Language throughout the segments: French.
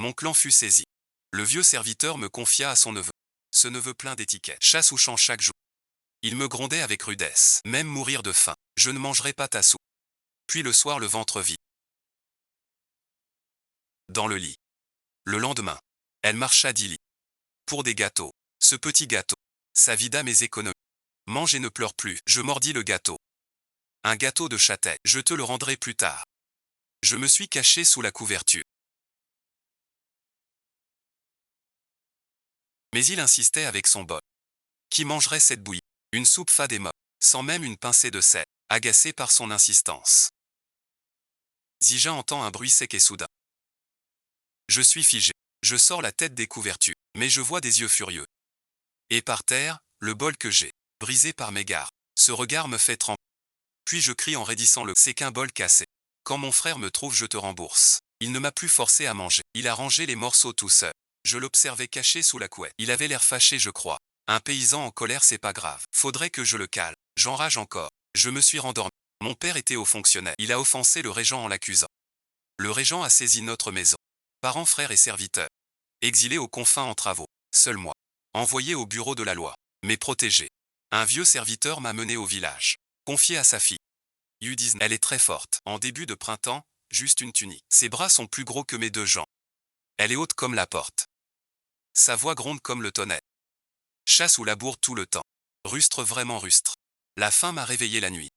Mon clan fut saisi. Le vieux serviteur me confia à son neveu. Ce neveu plein d'étiquettes, chasse ou champ chaque jour. Il me grondait avec rudesse, même mourir de faim. Je ne mangerai pas ta soupe. Puis le soir le ventre vide. Dans le lit. Le lendemain, elle marcha 10 lits. Pour des gâteaux. Ce petit gâteau. Ça vida mes économies. Mange et ne pleure plus. Je mordis le gâteau. Un gâteau de châtaigne. Je te le rendrai plus tard. Je me suis caché sous la couverture. Mais il insistait avec son bol. Qui mangerait cette bouillie? Une soupe fade et molle, sans même une pincée de sel, agacé par son insistance. Zija entend un bruit sec et soudain. Je suis figé. Je sors la tête des couvertures, mais je vois des yeux furieux. Et par terre, le bol que j'ai, brisé par m'égard. Ce regard me fait trembler. Puis je crie en raidissant le « c'est qu'un bol cassé. Quand mon frère me trouve, je te rembourse. » Il ne m'a plus forcé à manger. Il a rangé les morceaux tout seul. Je l'observais caché sous la couette. Il avait l'air fâché, je crois. Un paysan en colère, c'est pas grave. Faudrait que je le calme. J'enrage encore. Je me suis rendormi. Mon père était haut fonctionnaire. Il a offensé le régent en l'accusant. Le régent a saisi notre maison. Parents, frères et serviteurs. Exilés aux confins en travaux. Seul moi. Envoyé au bureau de la loi. Mais protégé. Un vieux serviteur m'a mené au village. Confié à sa fille. U19. Elle est très forte. En début de printemps, juste une tunique. Ses bras sont plus gros que mes 2 jambes. Elle est haute comme la porte. Sa voix gronde comme le tonnerre. Chasse ou laboure tout le temps. Rustre, vraiment rustre. La faim m'a réveillé la nuit.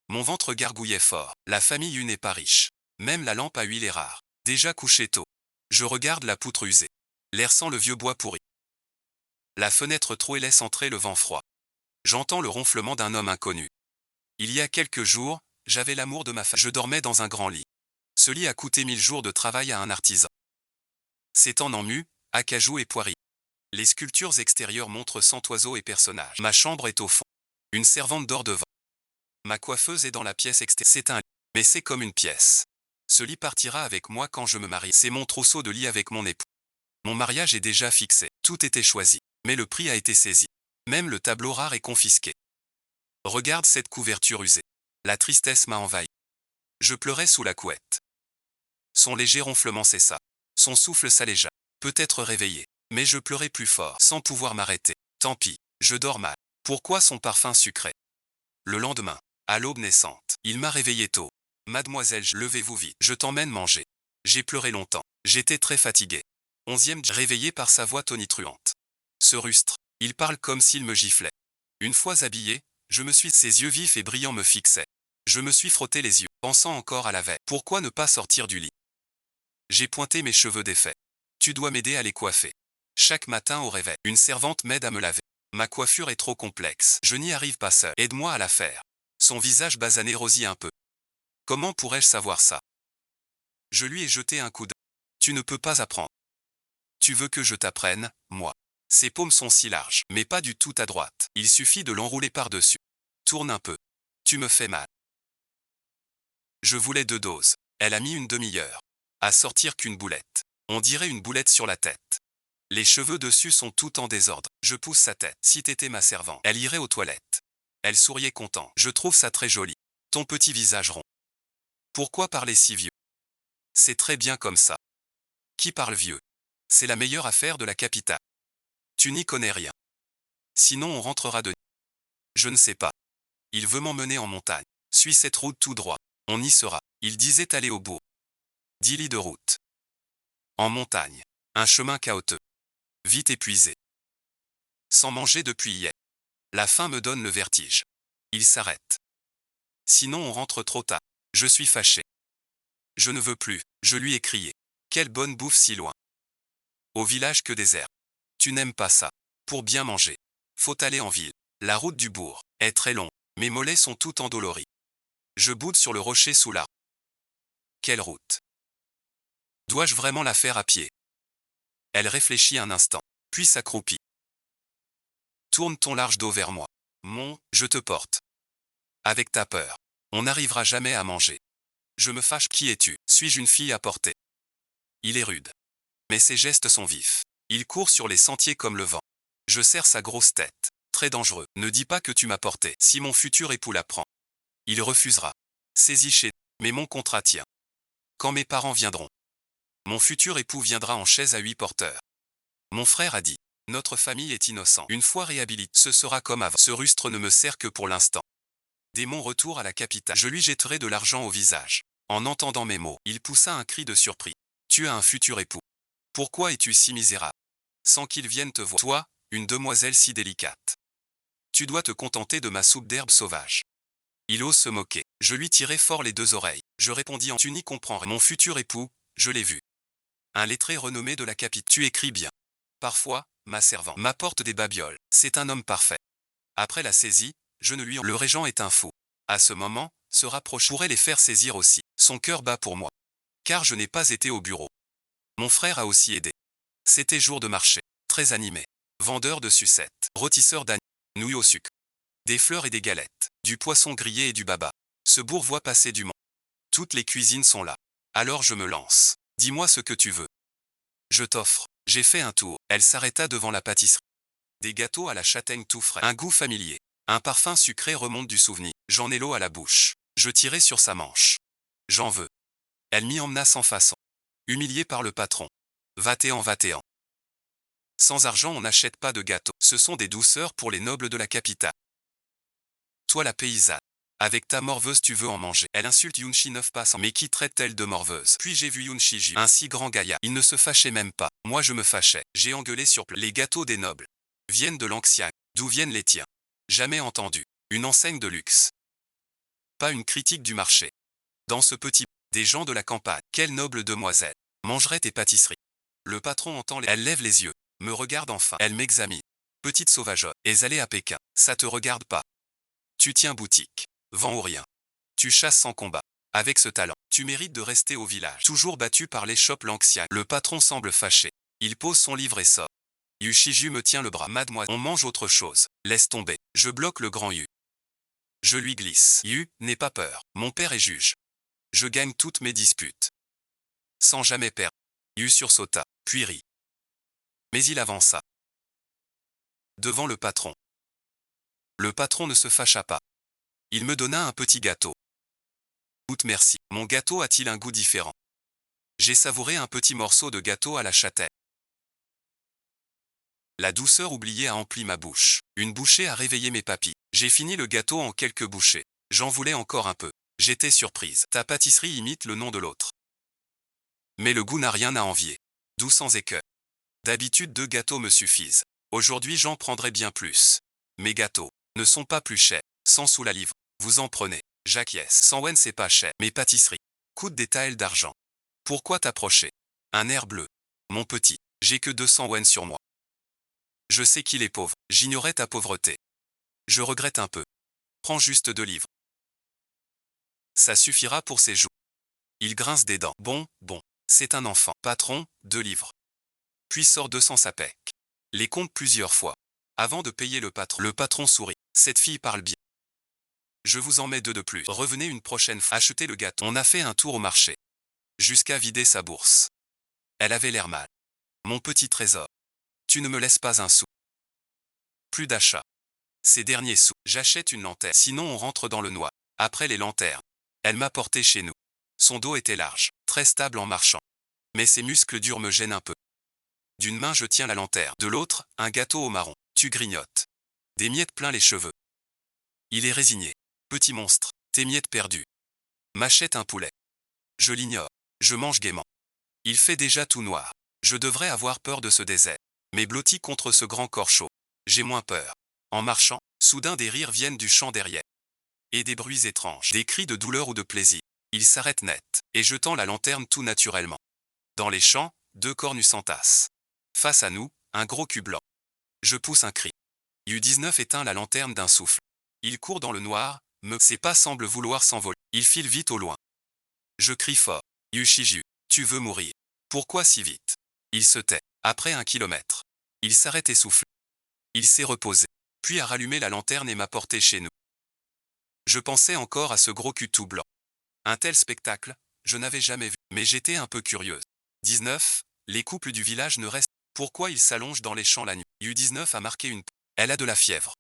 Mon ventre gargouillait fort. La famille n'est pas riche. Même la lampe à huile est rare. Déjà couché tôt. Je regarde la poutre usée. L'air sent le vieux bois pourri. La fenêtre trouée laisse entrer le vent froid. J'entends le ronflement d'un homme inconnu. Il y a quelques jours, j'avais l'amour de ma femme. Je dormais dans un grand lit. Ce lit a coûté 1000 jours de travail à un artisan. C'est en emmu, acajou et poirier. Les sculptures extérieures montrent 100 oiseaux et personnages. Ma chambre est au fond. Une servante dort devant. Ma coiffeuse est dans la pièce extérieure. C'est un lit, mais c'est comme une pièce. Ce lit partira avec moi quand je me marie. C'est mon trousseau de lit avec mon époux. Mon mariage est déjà fixé. Tout était choisi. Mais le prix a été saisi. Même le tableau rare est confisqué. Regarde cette couverture usée. La tristesse m'a envahi. Je pleurais sous la couette. Son léger ronflement cessa. Son souffle s'allégea. Peut-être réveillé. Mais je pleurais plus fort, sans pouvoir m'arrêter. Tant pis, je dors mal. Pourquoi son parfum sucré? Le lendemain, à l'aube naissante, il m'a réveillé tôt. Mademoiselle, levez-vous vite, je t'emmène manger. J'ai pleuré longtemps. J'étais très fatigué. 11e réveillé par sa voix tonitruante. Ce rustre, il parle comme s'il me giflait. Une fois habillé, ses yeux vifs et brillants me fixaient. Je me suis frotté les yeux, pensant encore à la veille. Pourquoi ne pas sortir du lit? J'ai pointé mes cheveux défaits. Tu dois m'aider à les coiffer. Chaque matin au réveil, une servante m'aide à me laver. Ma coiffure est trop complexe. Je n'y arrive pas seul. Aide-moi à la faire. Son visage basané rosit un peu. Comment pourrais-je savoir ça? Je lui ai jeté un coup d'œil. Tu ne peux pas apprendre. Tu veux que je t'apprenne, moi. Ses paumes sont si larges, mais pas du tout à droite. Il suffit de l'enrouler par-dessus. Tourne un peu. Tu me fais mal. Je voulais 2 doses. Elle a mis une demi-heure. À sortir qu'une boulette. On dirait une boulette sur la tête. Les cheveux dessus sont tout en désordre. Je pousse sa tête. Si t'étais ma servante, elle irait aux toilettes. Elle souriait content. Je trouve ça très joli. Ton petit visage rond. Pourquoi parler si vieux? C'est très bien comme ça. Qui parle vieux? C'est la meilleure affaire de la capitale. Tu n'y connais rien. Sinon on rentrera de nuit. Je ne sais pas. Il veut m'emmener en montagne. Suis cette route tout droit. On y sera. Il disait aller au bourg. 10 lits de route. En montagne. Un chemin chaotique. Vite épuisé. Sans manger depuis hier. La faim me donne le vertige. Il s'arrête. Sinon on rentre trop tard. Je suis fâché. Je ne veux plus. Je lui ai crié. Quelle bonne bouffe si loin. Au village que des herbes. Tu n'aimes pas ça. Pour bien manger, faut aller en ville. La route du bourg est très longue. Mes mollets sont tout endoloris. Je boude sur le rocher sous l'arbre. Quelle route? Dois-je vraiment la faire à pied? Elle réfléchit un instant, puis s'accroupit. Tourne ton large dos vers moi. Je te porte. Avec ta peur, on n'arrivera jamais à manger. Je me fâche. Qui es-tu? Suis-je une fille à porter? Il est rude. Mais ses gestes sont vifs. Il court sur les sentiers comme le vent. Je serre sa grosse tête. Très dangereux. Ne dis pas que tu m'as porté. Si mon futur époux l'apprend, il refusera. Saisis chez. Mais mon contrat tient. Quand mes parents viendront, Mon futur époux viendra en chaise à 8 porteurs. Mon frère a dit. Notre famille est innocente. Une fois réhabilité, ce sera comme avant. Ce rustre ne me sert que pour l'instant. Dès mon retour à la capitale, je lui jetterai de l'argent au visage. En entendant mes mots, il poussa un cri de surpris. Tu as un futur époux. Pourquoi es-tu si misérable? Sans qu'il vienne te voir. Toi, une demoiselle si délicate. Tu dois te contenter de ma soupe d'herbe sauvage. Il ose se moquer. Je lui tirai fort les 2 oreilles. Je répondis en tu n'y comprends rien. Mon futur époux, je l'ai vu. Un lettré renommé de la capitale. Tu écris bien. Parfois, ma servante m'apporte des babioles. C'est un homme parfait. Après la saisie, je ne lui en... Le régent est un fou. À ce moment, se rapprocher pourrait les faire saisir aussi. Son cœur bat pour moi. Car je n'ai pas été au bureau. Mon frère a aussi aidé. C'était jour de marché. Très animé. Vendeur de sucettes. Rôtisseur d'agneau. Nouilles au sucre. Des fleurs et des galettes. Du poisson grillé et du baba. Ce bourg voit passer du monde. Toutes les cuisines sont là. Alors je me lance. Dis-moi ce que tu veux. Je t'offre. J'ai fait un tour. Elle s'arrêta devant la pâtisserie. Des gâteaux à la châtaigne tout frais. Un goût familier. Un parfum sucré remonte du souvenir. J'en ai l'eau à la bouche. Je tirai sur sa manche. J'en veux. Elle m'y emmena sans façon. Humilié par le patron. Va-t'en, va-t'en. Sans argent on n'achète pas de gâteaux. Ce sont des douceurs pour les nobles de la capitale. Toi la paysanne. Avec ta morveuse tu veux en manger. Elle insulte Yunchi 9 passants. Mais qui traite-t-elle de morveuse? Puis j'ai vu Yunchi Ju. Un si grand gaillard. Il ne se fâchait même pas. Moi je me fâchais. J'ai engueulé sur les gâteaux des nobles. Viennent de Lanxiang. D'où viennent les tiens? Jamais entendu. Une enseigne de luxe. Pas une critique du marché. Dans ce petit... Des gens de la campagne. Quelle noble demoiselle. Mangerait tes pâtisseries. Le patron entend les... Elle lève les yeux. Me regarde enfin. Elle m'examine. Petite sauvageonne. Es allée à Pékin. Ça te regarde pas. Tu tiens boutique. Vends ou rien. Tu chasses sans combat. Avec ce talent, tu mérites de rester au village. Toujours battu par l'échoppe Lanxiang. Le patron semble fâché. Il pose son livre et sort. Yu Shiju me tient le bras. Mademoiselle, on mange autre chose. Laisse tomber. Je bloque le grand Yu. Je lui glisse. Yu, n'aie pas peur. Mon père est juge. Je gagne toutes mes disputes. Sans jamais perdre. Yu sursauta, puis rit. Mais il avança. Devant le patron. Le patron ne se fâcha pas. Il me donna un petit gâteau. Goûte merci. Mon gâteau a-t-il un goût différent? J'ai savouré un petit morceau de gâteau à la châtaigne. La douceur oubliée a empli ma bouche. Une bouchée a réveillé mes papilles. J'ai fini le gâteau en quelques bouchées. J'en voulais encore un peu. J'étais surprise. Ta pâtisserie imite le nom de l'autre. Mais le goût n'a rien à envier. Doux sans écueil. D'habitude 2 gâteaux me suffisent. Aujourd'hui j'en prendrai bien plus. Mes gâteaux ne sont pas plus chers. 100 sous la livre. Vous en prenez. J'acquiesce. 100 wen c'est pas cher. Mes pâtisseries coûtent des taels d'argent. Pourquoi t'approcher? Un air bleu. Mon petit, j'ai que 200 wen sur moi. Je sais qu'il est pauvre. J'ignorais ta pauvreté. Je regrette un peu. Prends juste 2 livres. Ça suffira pour ses jours. Il grince des dents. Bon, c'est un enfant. Patron, 2 livres. Puis sort 200 sapèques. Les compte plusieurs fois. Avant de payer le patron sourit. Cette fille parle bien. Je vous en mets 2 de plus. Revenez une prochaine fois. Achetez le gâteau. On a fait un tour au marché. Jusqu'à vider sa bourse. Elle avait l'air mal. Mon petit trésor. Tu ne me laisses pas un sou. Plus d'achat. Ces derniers sous. J'achète une lanterne. Sinon on rentre dans le noir. Après les lanternes. Elle m'a porté chez nous. Son dos était large, très stable en marchant. Mais ses muscles durs me gênent un peu. D'une main je tiens la lanterne. De l'autre, un gâteau au marron. Tu grignotes. Des miettes plein les cheveux. Il est résigné. Petit monstre, tes miettes perdues. M'achète un poulet. Je l'ignore. Je mange gaiement. Il fait déjà tout noir. Je devrais avoir peur de ce désert. Mais blotti contre ce grand corps chaud. J'ai moins peur. En marchant, soudain des rires viennent du champ derrière. Et des bruits étranges. Des cris de douleur ou de plaisir. Il s'arrête net. Et je tends la lanterne tout naturellement. Dans les champs, 2 corps nus s'entassent. Face à nous, un gros cul blanc. Je pousse un cri. Yu-19 éteint la lanterne d'un souffle. Il court dans le noir, ses pas semblent vouloir s'envoler. Il file vite au loin. Je crie fort. Yu-Shiju, tu veux mourir. Pourquoi si vite? Il se tait. Après 1 kilomètre. Il s'arrête essoufflé. Il s'est reposé. Puis a rallumé la lanterne et m'a porté chez nous. Je pensais encore à ce gros cul tout blanc. Un tel spectacle, je n'avais jamais vu. Mais j'étais un peu curieuse. 19. Les couples du village ne restent. Pourquoi ils s'allongent dans les champs la nuit? Yu-19 a marqué une... Elle a de la fièvre.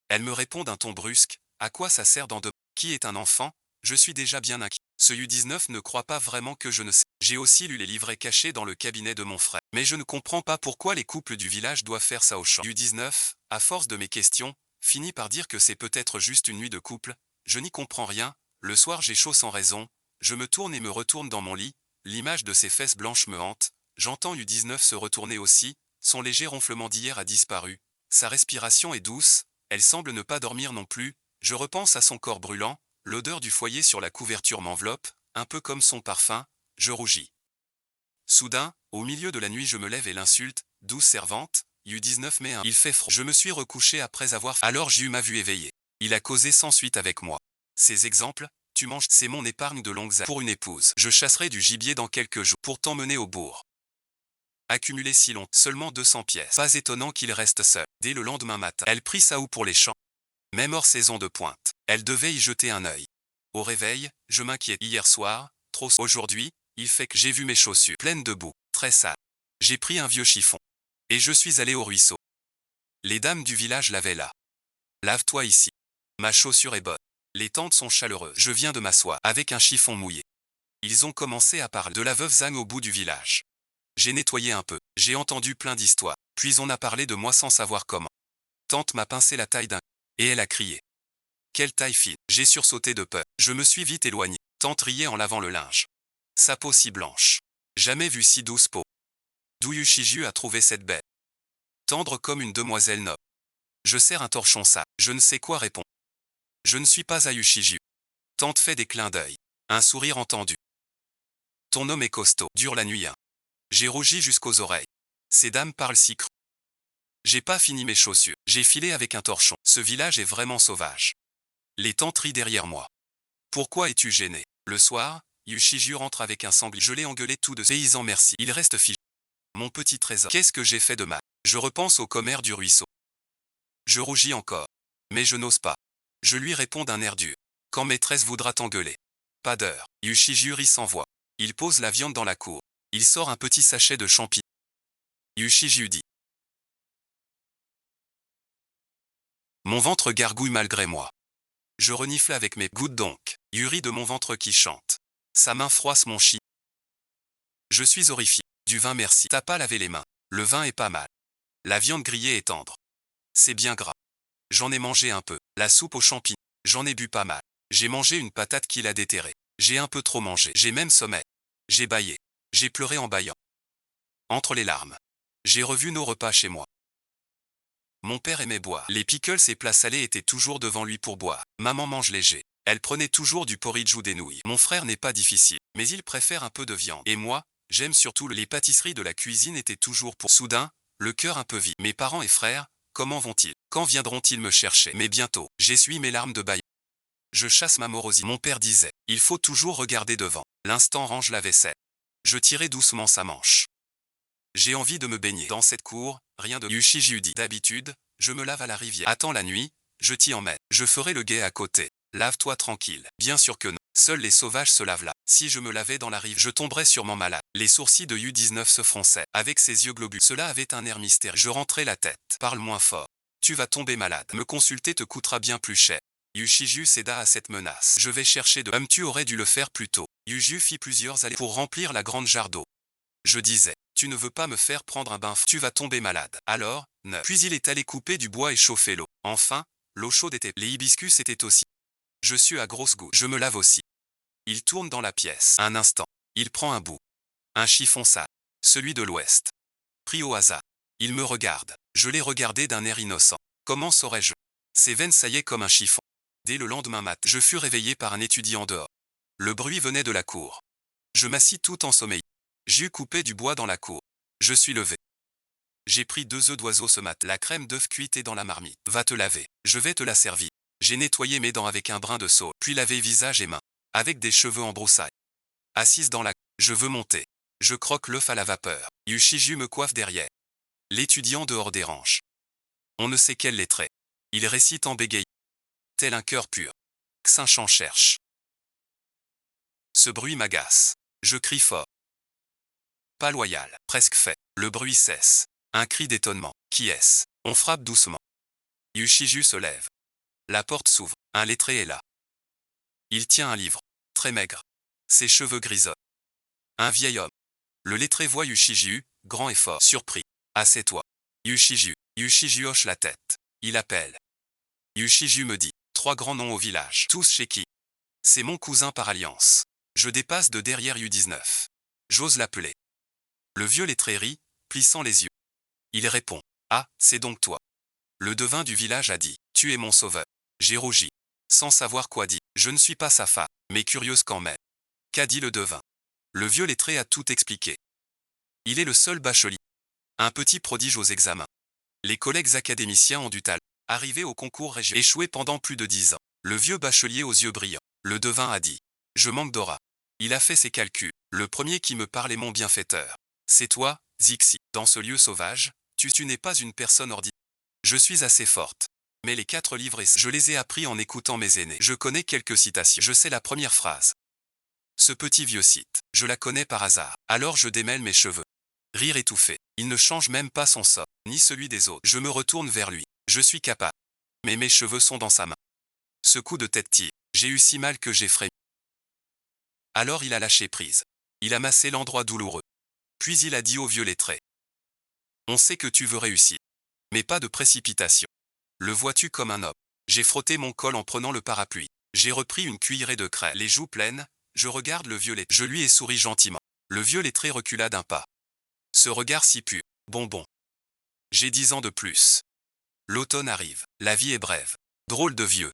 Elle me répond d'un ton brusque. À quoi ça sert dans de... Qui est un enfant? Je suis déjà bien inquiet. Ce U19 ne croit pas vraiment que je ne sais. J'ai aussi lu les livrets cachés dans le cabinet de mon frère. Mais je ne comprends pas pourquoi les couples du village doivent faire ça au champ. U19, à force de mes questions, finit par dire que c'est peut-être juste une nuit de couple. Je n'y comprends rien. Le soir j'ai chaud sans raison. Je me tourne et me retourne dans mon lit. L'image de ses fesses blanches me hante. J'entends U19 se retourner aussi. Son léger ronflement d'hier a disparu. Sa respiration est douce. Elle semble ne pas dormir non plus. Je repense à son corps brûlant. L'odeur du foyer sur la couverture m'enveloppe, un peu comme son parfum. Je rougis. Soudain, au milieu de la nuit je me lève et l'insulte. Douce servante, U19 met un. Il fait froid. Je me suis recouché après avoir. Alors Ju m'a vu éveillé. Il a causé sans suite avec moi. Ces exemples, tu manges, c'est mon épargne de longues années. Pour une épouse, je chasserai du gibier dans quelques jours pour t'emmener au bourg. Accumulé si long, seulement 200 pièces. Pas étonnant qu'il reste seul. Dès le lendemain matin, elle prit sa houe pour les champs. Même hors saison de pointe, elle devait y jeter un œil. Au réveil, je m'inquiète. Hier soir, trop. Aujourd'hui, il fait que j'ai vu mes chaussures pleines de boue, très sales. J'ai pris un vieux chiffon. Et je suis allé au ruisseau. Les dames du village lavaient là. Lave-toi ici. Ma chaussure est bonne. Les tentes sont chaleureuses. Je viens de m'asseoir avec un chiffon mouillé. Ils ont commencé à parler de la veuve Zhang au bout du village. J'ai nettoyé un peu. J'ai entendu plein d'histoires. Puis on a parlé de moi sans savoir comment. Tante m'a pincé la taille d'un. Et elle a crié. Quelle taille fine. J'ai sursauté de peur. Je me suis vite éloigné. Tante riait en lavant le linge. Sa peau si blanche. Jamais vu si douce peau. D'où Yushiju a trouvé cette bête. Tendre comme une demoiselle noble. Je serre un torchon sale. Je ne sais quoi répondre. Je ne suis pas à Yushiju. Tante fait des clins d'œil. Un sourire entendu. Ton homme est costaud. Dure la nuit. Hein. J'ai rougi jusqu'aux oreilles. Ces dames parlent si cru. J'ai pas fini mes chaussures. J'ai filé avec un torchon. Ce village est vraiment sauvage. Les tantes rient derrière moi. Pourquoi es-tu gêné? Le soir, Yushiju rentre avec un sanglier. Je l'ai engueulé tout de suite. Paysan merci. Il reste figé. Mon petit trésor. Qu'est-ce que j'ai fait de mal? Je repense au commère du ruisseau. Je rougis encore. Mais je n'ose pas. Je lui réponds d'un air dur. Quand maîtresse voudra t'engueuler. Pas d'heure. Yushiju rit sans voix. Il pose la viande dans la cour. Il sort un petit sachet de champignons. Yushiju dit. Mon ventre gargouille malgré moi. Je renifle avec mes gouttes donc. Yuri de mon ventre qui chante. Sa main froisse mon chi. Je suis horrifié. Du vin merci. T'as pas lavé les mains. Le vin est pas mal. La viande grillée est tendre. C'est bien gras. J'en ai mangé un peu. La soupe aux champignons. J'en ai bu pas mal. J'ai mangé une patate qui l'a déterré. J'ai un peu trop mangé. J'ai même sommeil. J'ai bâillé. J'ai pleuré en bâillant. Entre les larmes. J'ai revu nos repas chez moi. Mon père aimait boire. Les pickles et plats salés étaient toujours devant lui pour boire. Maman mange léger. Elle prenait toujours du porridge ou des nouilles. Mon frère n'est pas difficile, mais il préfère un peu de viande. Et moi, j'aime surtout les pâtisseries de la cuisine étaient toujours pour. Soudain, le cœur un peu vide. Mes parents et frères, comment vont-ils? Quand viendront-ils me chercher? Mais bientôt. J'essuie mes larmes de bâillement. Je chasse ma morosité. Mon père disait, il faut toujours regarder devant. L'instant range la vaisselle. Je tirais doucement sa manche. J'ai envie de me baigner. Dans cette cour, rien de. Yushiju dit. D'habitude, je me lave à la rivière. Attends la nuit, je t'y emmène. Je ferai le guet à côté. Lave-toi tranquille. Bien sûr que non. Seuls les sauvages se lavent là. Si je me lavais dans la rive, je tomberais sûrement malade. Les sourcils de U19 se fronçaient. Avec ses yeux globuleux. Cela avait un air mystérieux. Je rentrais la tête. Parle moins fort. Tu vas tomber malade. Me consulter te coûtera bien plus cher. Yushiju céda à cette menace. Je vais chercher de. Tu aurais dû le faire plus tôt. Yuju fit plusieurs allées pour remplir la grande jarre d'eau. Je disais. Tu ne veux pas me faire prendre un bain, tu vas tomber malade. Alors, ne. Puis il est allé couper du bois et chauffer l'eau. Enfin, l'eau chaude était. Les hibiscus étaient aussi. Je suis à grosse goutte. Je me lave aussi. Il tourne dans la pièce. Un instant. Il prend un bout. Un chiffon sale. Celui de l'ouest. Pris au hasard. Il me regarde. Je l'ai regardé d'un air innocent. Comment saurais-je? Ses veines saillaient comme un chiffon. Dès le lendemain matin, je fus réveillé par un étudiant dehors. Le bruit venait de la cour. Je m'assis tout ensommeillé. J'eus coupé du bois dans la cour. Je suis levé. J'ai pris 2 œufs d'oiseau ce matin. La crème d'œuf cuite est dans la marmite. Va te laver. Je vais te la servir. J'ai nettoyé mes dents avec un brin de saule, puis lavé visage et mains. Avec des cheveux en broussailles. Assise dans la. Je veux monter. Je croque l'œuf à la vapeur. Yushiju me coiffe derrière. L'étudiant dehors dérange. On ne sait quel lettré. Il récite en bégayant. Tel un cœur pur. Xinchan cherche. Ce bruit m'agace. Je crie fort. Pas loyal, presque fait. Le bruit cesse. Un cri d'étonnement. Qui est-ce? On frappe doucement. Yushiju se lève. La porte s'ouvre. Un lettré est là. Il tient un livre. Très maigre. Ses cheveux grisonnent. Un vieil homme. Le lettré voit Yushiju, grand et fort, surpris. Assieds-toi. Yushiju. Yushiju hoche la tête. Il appelle. Yushiju me dit. 3 grands noms au village. Tous chez qui? C'est mon cousin par alliance. Je dépasse de derrière U19. J'ose l'appeler. Le vieux lettré rit, plissant les yeux. Il répond. Ah, c'est donc toi. Le devin du village a dit. Tu es mon sauveur. J'ai rougi. Sans savoir quoi dire. Je ne suis pas sa femme, mais curieuse quand même. Qu'a dit le devin? Le vieux lettré a tout expliqué. Il est le seul bachelier. Un petit prodige aux examens. Les collègues académiciens ont du talent. Arrivé au concours régional, échoué pendant plus de 10 ans. Le vieux bachelier aux yeux brillants. Le devin a dit. Je manque d'aura. Il a fait ses calculs. Le premier qui me parle est mon bienfaiteur. C'est toi, Zixi. Dans ce lieu sauvage, tu n'es pas une personne ordinaire. Je suis assez forte. Mais les 4 livres, je les ai appris en écoutant mes aînés. Je connais quelques citations. Je sais la première phrase. Ce petit vieux cite. Je la connais par hasard. Alors je démêle mes cheveux. Rire étouffé. Il ne change même pas son sort, ni celui des autres. Je me retourne vers lui. Je suis capable. Mais mes cheveux sont dans sa main. Ce coup de tête tire. J'ai eu si mal que j'ai frémi. Alors il a lâché prise. Il a massé l'endroit douloureux. Puis il a dit au vieux lettré. On sait que tu veux réussir. Mais pas de précipitation. Le vois-tu comme un homme? J'ai frotté mon col en prenant le parapluie. J'ai repris une cuillerée de crème. Les joues pleines, je regarde le vieux lettré. Je lui ai souri gentiment. Le vieux lettré recula d'un pas. Ce regard si pur. Bonbon. J'ai 10 ans de plus. L'automne arrive. La vie est brève. Drôle de vieux.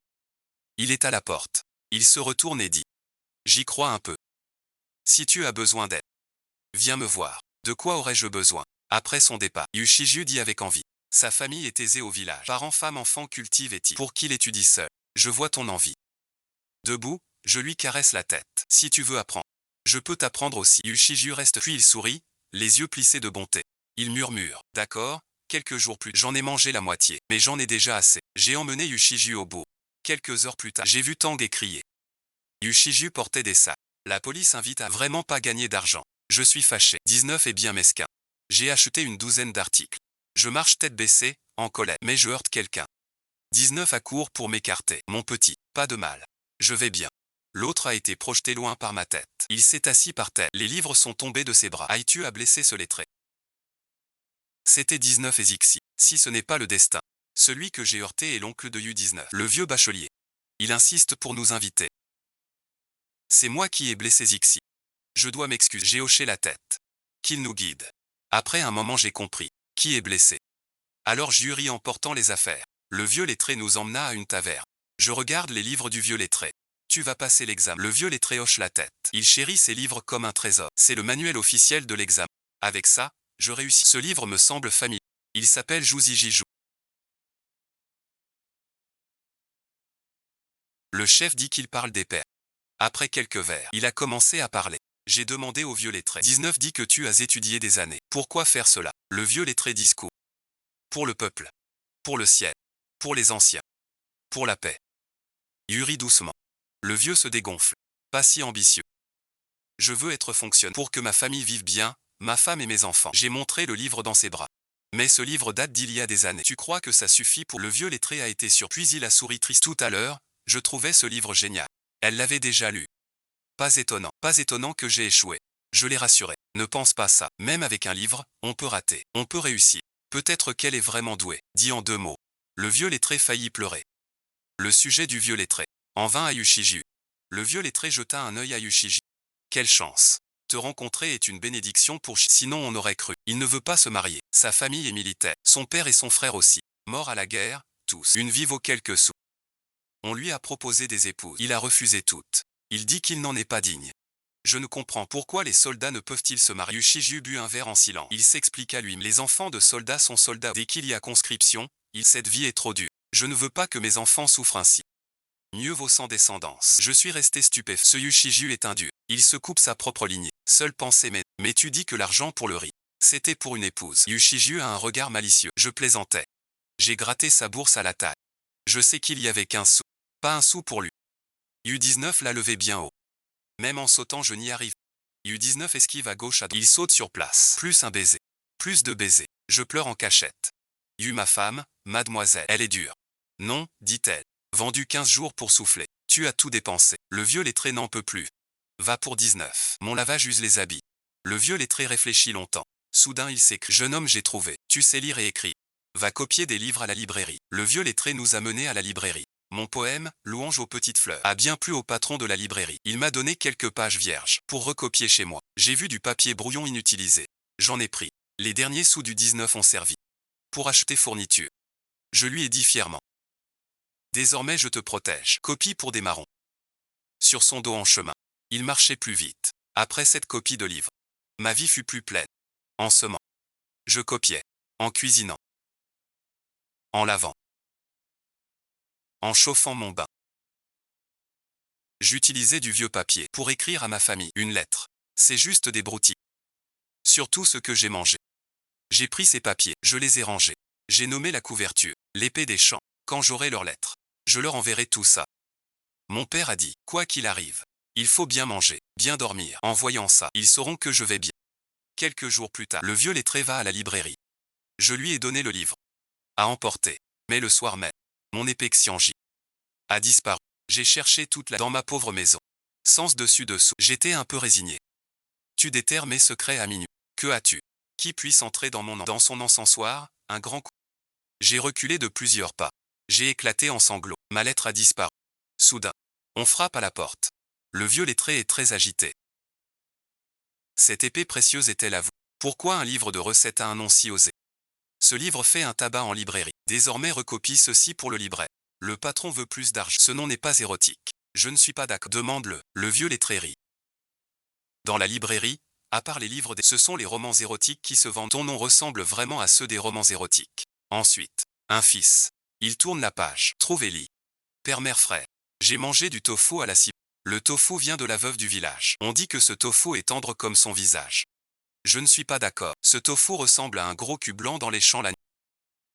Il est à la porte. Il se retourne et dit. J'y crois un peu. Si tu as besoin d'aide, viens me voir. De quoi aurais-je besoin? Après son départ, Yushiju dit avec envie. Sa famille est aisée au village. Parents, femmes, enfants cultivent et pour qu'il étudie seul. Je vois ton envie. Debout, je lui caresse la tête. Si tu veux apprendre, je peux t'apprendre aussi. Yushiju reste puis il sourit, les yeux plissés de bonté. Il murmure. D'accord, quelques jours plus, j'en ai mangé la moitié, mais j'en ai déjà assez. J'ai emmené Yushiju au bout. Quelques heures plus tard, j'ai vu Tang écrier. Yushiju portait des sacs. La police invite à vraiment pas gagner d'argent. Je suis fâché. 19 est bien mesquin. J'ai acheté une douzaine d'articles. Je marche tête baissée, en colère, mais je heurte quelqu'un. 19 accourt pour m'écarter. Mon petit, pas de mal. Je vais bien. L'autre a été projeté loin par ma tête. Il s'est assis par terre. Les livres sont tombés de ses bras. Aïe-tu a blessé ce lettré. C'était 19 et Zixi. Si ce n'est pas le destin. Celui que j'ai heurté est l'oncle de U19. Le vieux bachelier. Il insiste pour nous inviter. C'est moi qui ai blessé Zixi. Je dois m'excuser. J'ai hoché la tête. Qu'il nous guide. Après un moment j'ai compris. Qui est blessé? Alors j'huris en portant les affaires. Le vieux lettré nous emmena à une taverne. Je regarde les livres du vieux lettré. Tu vas passer l'examen. Le vieux lettré hoche la tête. Il chérit ses livres comme un trésor. C'est le manuel officiel de l'examen. Avec ça, je réussis. Ce livre me semble familier. Il s'appelle Jouzijiju. Le chef dit qu'il parle des pères. Après quelques vers, il a commencé à parler. J'ai demandé au vieux lettré. 19 dit que tu as étudié des années. Pourquoi faire cela? Le vieux lettré discours. Pour le peuple. Pour le ciel. Pour les anciens. Pour la paix. Yuri doucement. Le vieux se dégonfle. Pas si ambitieux. Je veux être fonctionnaire pour que ma famille vive bien, ma femme et mes enfants. J'ai montré le livre dans ses bras. Mais ce livre date d'il y a des années. Tu crois que ça suffit pour... Le vieux lettré a été surpris. Il a souri triste. Tout à l'heure, je trouvais ce livre génial. Elle l'avait déjà lu. Pas étonnant que j'ai échoué. Je l'ai rassuré. Ne pense pas ça. Même avec un livre, on peut rater. On peut réussir. Peut-être qu'elle est vraiment douée. Dit en 2 mots. Le vieux lettré faillit pleurer. Le sujet du vieux lettré. En vain à Yushiju. Le vieux lettré jeta un œil à Yushiju. Quelle chance. Te rencontrer est une bénédiction pour sinon on aurait cru. Il ne veut pas se marier. Sa famille est militaire. Son père et son frère aussi. Morts à la guerre, tous. Une vie vaut quelques sous. On lui a proposé des épouses. Il a refusé toutes. Il dit qu'il n'en est pas digne. Je ne comprends pourquoi les soldats ne peuvent-ils se marier. Yushiju but un verre en silence. Il s'expliqua lui-même. Les enfants de soldats sont soldats. Dès qu'il y a conscription, cette vie est trop dure. Je ne veux pas que mes enfants souffrent ainsi. Mieux vaut sans descendance. Je suis resté stupéfait. Ce Yushiju est un dieu. Il se coupe sa propre lignée. Seule pensée mais tu dis que l'argent pour le riz. C'était pour une épouse. Yushiju a un regard malicieux. Je plaisantais. J'ai gratté sa bourse à la taille. Je sais qu'il y avait 15 sous. Pas un sou pour lui. U19 l'a levé bien haut. Même en sautant je n'y arrive. U19 esquive à gauche à droite. Il saute sur place. Plus un baiser. Plus de baisers. Je pleure en cachette. Ma femme, mademoiselle, elle est dure. Non, dit-elle. Vendu 15 jours pour souffler. Tu as tout dépensé. Le vieux lettré n'en peut plus. Va pour 19. Mon lavage use les habits. Le vieux lettré réfléchit longtemps. Soudain il s'écrie. Jeune homme, j'ai trouvé. Tu sais lire et écrire. Va copier des livres à la librairie. Le vieux lettré nous a menés à la librairie. Mon poème, Louange aux petites fleurs, a bien plu au patron de la librairie. Il m'a donné quelques pages vierges pour recopier chez moi. J'ai vu du papier brouillon inutilisé. J'en ai pris. Les derniers sous du 19 ont servi pour acheter fourniture. Je lui ai dit fièrement. Désormais je te protège. Copie pour des marrons. Sur son dos en chemin. Il marchait plus vite. Après cette copie de livre, ma vie fut plus pleine. En semant. Je copiais. En cuisinant. En lavant. En chauffant mon bain. J'utilisais du vieux papier pour écrire à ma famille une lettre. C'est juste des broutilles. Surtout ce que j'ai mangé. J'ai pris ces papiers, je les ai rangés. J'ai nommé la couverture, l'épée des champs. Quand j'aurai leurs lettres, je leur enverrai tout ça. Mon père a dit, quoi qu'il arrive, il faut bien manger, bien dormir. En voyant ça, ils sauront que je vais bien. Quelques jours plus tard, le vieux lettré va à la librairie. Je lui ai donné le livre. À emporter. Mais le soir même, mon épée Xianji a disparu. J'ai cherché dans ma pauvre maison. Sans dessus-dessous, j'étais un peu résigné. Tu déterres mes secrets à minuit. Que as-tu? Qui puisse entrer dans son encensoir, un grand coup. J'ai reculé de plusieurs pas. J'ai éclaté en sanglots. Ma lettre a disparu. Soudain, on frappe à la porte. Le vieux lettré est très agité. Cette épée précieuse est-elle à vous? Pourquoi un livre de recettes a un nom si osé? Ce livre fait un tabac en librairie. Désormais recopie ceci pour le livret. Le patron veut plus d'argent. Ce nom n'est pas érotique. Je ne suis pas d'accord. Demande-le. Le vieux lettré rit. Dans la librairie, à part les livres ce sont les romans érotiques qui se vendent. Ton nom ressemble vraiment à ceux des romans érotiques. Ensuite, un fils. Il tourne la page. Trouve Ellie. Père, mère, frère. J'ai mangé du tofu à la cible. Le tofu vient de la veuve du village. On dit que ce tofu est tendre comme son visage. Je ne suis pas d'accord. Ce tofu ressemble à un gros cul blanc dans les champs la nuit.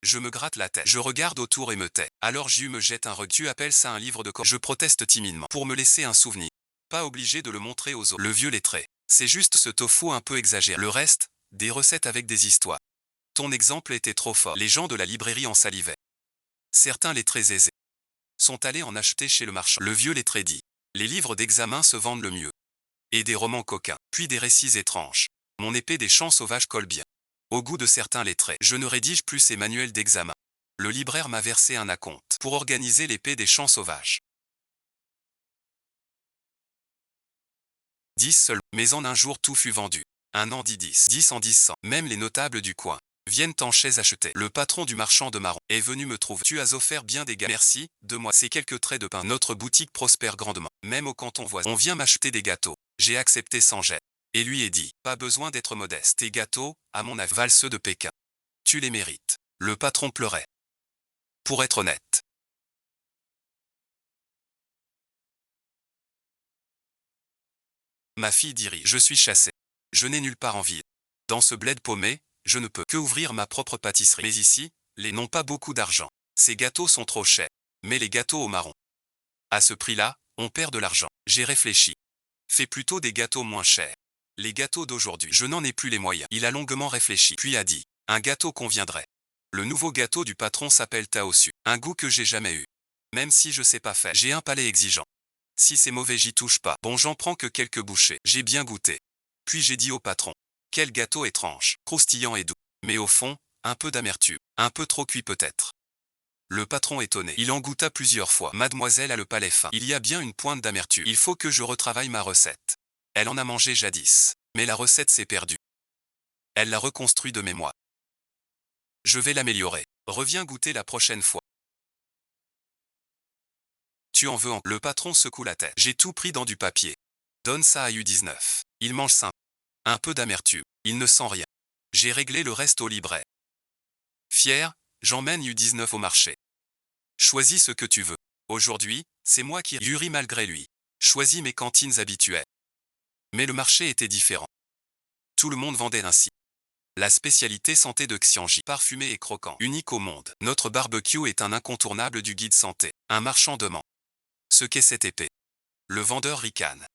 Je me gratte la tête. Je regarde autour et me tais. Alors Ju me jette un regard. Tu appelles ça un livre de corps? Je proteste timidement. Pour me laisser un souvenir. Pas obligé de le montrer aux autres. Le vieux lettré. C'est juste ce tofu un peu exagéré. Le reste, des recettes avec des histoires. Ton exemple était trop fort. Les gens de la librairie en salivaient. Certains lettrés aisés sont allés en acheter chez le marchand. Le vieux lettré dit. Les livres d'examen se vendent le mieux. Et des romans coquins, puis des récits étranges. Mon épée des champs sauvages colle bien. Au goût de certains lettrés, je ne rédige plus ces manuels d'examen. Le libraire m'a versé un acompte pour organiser l'épée des champs sauvages. 10 seuls, mais en un jour tout fut vendu. Un an dit 10, 10 en 10 100. Même les notables du coin viennent en chaise acheter. Le patron du marchand de marrons est venu me trouver. Tu as offert bien des gâteaux. Merci, de moi. C'est quelques traits de pain. Notre boutique prospère grandement. Même au canton voisin. On vient m'acheter des gâteaux. J'ai accepté sans gêne. Et lui ai dit, pas besoin d'être modeste. Tes gâteaux, à mon avis, valent ceux de Pékin. Tu les mérites. Le patron pleurait. Pour être honnête. Ma fille dit, je suis chassée. Je n'ai nulle part en ville. Dans ce bled paumé, je ne peux que ouvrir ma propre pâtisserie. Mais ici, les n'ont pas beaucoup d'argent. Ces gâteaux sont trop chers. Mais les gâteaux au marron. À ce prix-là, on perd de l'argent. J'ai réfléchi. Fais plutôt des gâteaux moins chers. Les gâteaux d'aujourd'hui, je n'en ai plus les moyens. Il a longuement réfléchi, puis a dit, un gâteau conviendrait. Le nouveau gâteau du patron s'appelle Taosu. Un goût que j'ai jamais eu. Même si je sais pas faire, j'ai un palais exigeant. Si c'est mauvais, j'y touche pas. Bon, j'en prends que quelques bouchées. J'ai bien goûté. Puis j'ai dit au patron, quel gâteau étrange, croustillant et doux. Mais au fond, un peu d'amertume. Un peu trop cuit peut-être. Le patron étonné. Il en goûta plusieurs fois. Mademoiselle a le palais fin. Il y a bien une pointe d'amertume. Il faut que je retravaille ma recette. Elle en a mangé jadis. Mais la recette s'est perdue. Elle l'a reconstruit de mémoire. Je vais l'améliorer. Reviens goûter la prochaine fois. Tu en veux en... Le patron secoue la tête. J'ai tout pris dans du papier. Donne ça à U19. Il mange simple. Un peu d'amertume. Il ne sent rien. J'ai réglé le reste au libraire. Fier, j'emmène U19 au marché. Choisis ce que tu veux. Aujourd'hui, c'est moi qui Yuri malgré lui. Choisis mes cantines habituelles. Mais le marché était différent. Tout le monde vendait ainsi. La spécialité santé de Xianji, parfumé et croquant, unique au monde. Notre barbecue est un incontournable du guide santé. Un marchand demande. Ce qu'est cette épée. Le vendeur ricane.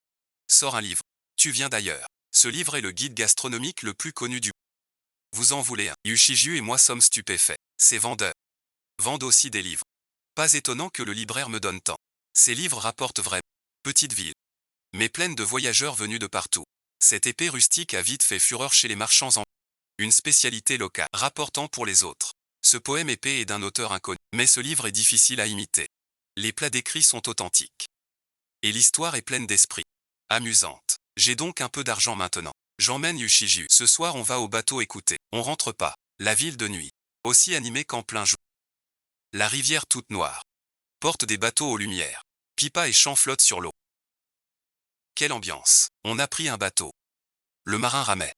Sors un livre. Tu viens d'ailleurs. Ce livre est le guide gastronomique le plus connu du monde. Vous en voulez un? Yushiju et moi sommes stupéfaits. Ces vendeurs vendent aussi des livres. Pas étonnant que le libraire me donne tant. Ces livres rapportent vraiment. Petite ville, mais pleine de voyageurs venus de partout. Cette épée rustique a vite fait fureur chez les marchands en une spécialité locale, rapportant pour les autres. Ce poème épais est d'un auteur inconnu, mais ce livre est difficile à imiter. Les plats décrits sont authentiques. Et l'histoire est pleine d'esprit. Amusante. J'ai donc un peu d'argent maintenant. J'emmène Yushiju. Ce soir on va au bateau écouter. On rentre pas. La ville de nuit. Aussi animée qu'en plein jour. La rivière toute noire. Porte des bateaux aux lumières. Pipa et chant flottent sur l'eau. Quelle ambiance. On a pris un bateau. Le marin ramait.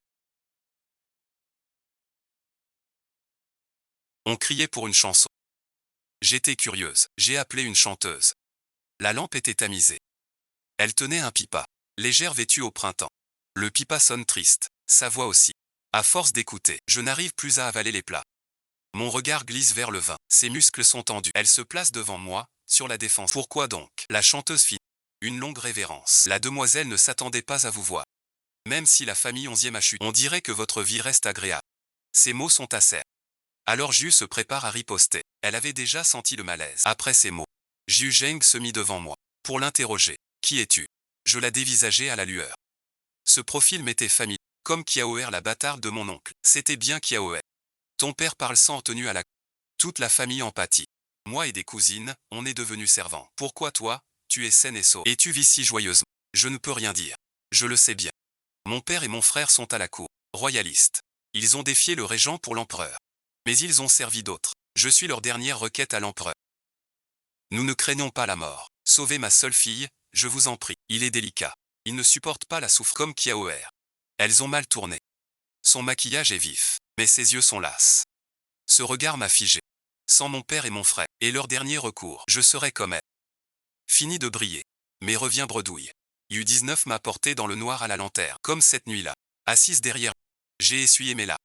On criait pour une chanson. J'étais curieuse. J'ai appelé une chanteuse. La lampe était tamisée. Elle tenait un pipa. Légère vêtue au printemps. Le pipa sonne triste. Sa voix aussi. À force d'écouter, je n'arrive plus à avaler les plats. Mon regard glisse vers le vin. Ses muscles sont tendus. Elle se place devant moi, sur la défense. Pourquoi donc? La chanteuse fit une longue révérence. La demoiselle ne s'attendait pas à vous voir. Même si la famille 11e a chuté, on dirait que votre vie reste agréable. Ces mots sont acerbes. Alors Ju se prépare à riposter. Elle avait déjà senti le malaise. Après ces mots, Ju Zheng se mit devant moi. Pour l'interroger. Qui es-tu? Je la dévisageai à la lueur. Ce profil m'était familier. Comme Kiaoer la bâtarde de mon oncle. C'était bien Kiaoer. Ton père parle sans tenue à la... Toute la famille en pâtit. Moi et des cousines, on est devenus servants. Pourquoi toi, tu es saine et sauve? Et tu vis si joyeusement? Je ne peux rien dire. Je le sais bien. Mon père et mon frère sont à la cour. Royalistes. Ils ont défié le régent pour l'empereur. Mais ils ont servi d'autres. Je suis leur dernière requête à l'empereur. Nous ne craignons pas la mort. Sauvez ma seule fille, je vous en prie. Il est délicat. Il ne supporte pas la souffrance comme Kiaoer. Elles ont mal tourné. Son maquillage est vif, mais ses yeux sont lasses. Ce regard m'a figé. Sans mon père et mon frère, et leur dernier recours, je serai comme elle. Fini de briller. Mais reviens bredouille. U19 m'a porté dans le noir à la lanterne, comme cette nuit-là. Assise derrière, j'ai essuyé mes larmes.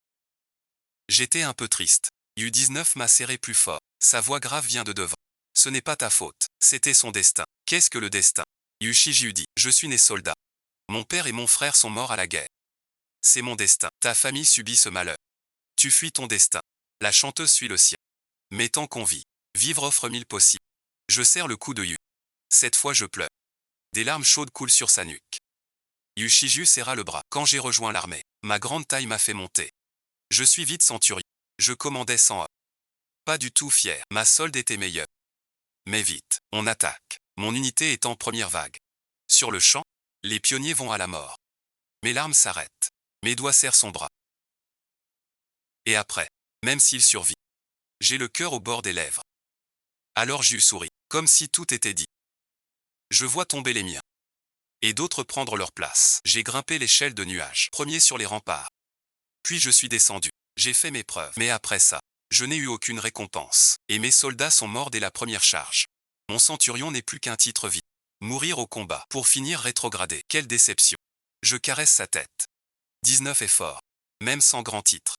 J'étais un peu triste. U19 m'a serré plus fort. Sa voix grave vient de devant. Ce n'est pas ta faute, c'était son destin. Qu'est-ce que le destin? Yushiju dit, je suis né soldat. Mon père et mon frère sont morts à la guerre. C'est mon destin. Ta famille subit ce malheur. Tu fuis ton destin. La chanteuse suit le sien. Mais tant qu'on vit, vivre offre mille possibles. Je serre le cou de Yu. Cette fois je pleure. Des larmes chaudes coulent sur sa nuque. Yushiju serra le bras. Quand j'ai rejoint l'armée, ma grande taille m'a fait monter. Je suis vite centurion. Je commandais sans homme. Pas du tout fier. Ma solde était meilleure. Mais vite, on attaque. Mon unité est en première vague. Sur le champ, les pionniers vont à la mort. Mes larmes s'arrêtent. Mes doigts serrent son bras. Et après, même s'il survit, j'ai le cœur au bord des lèvres. Alors Ju sourit, comme si tout était dit. Je vois tomber les miens. Et d'autres prendre leur place. J'ai grimpé l'échelle de nuages, premier sur les remparts. Puis je suis descendu. J'ai fait mes preuves. Mais après ça, je n'ai eu aucune récompense. Et mes soldats sont morts dès la première charge. Mon centurion n'est plus qu'un titre vide. Mourir au combat, pour finir rétrogradé. Quelle déception. Je caresse sa tête. 19 est fort, même sans grand titre.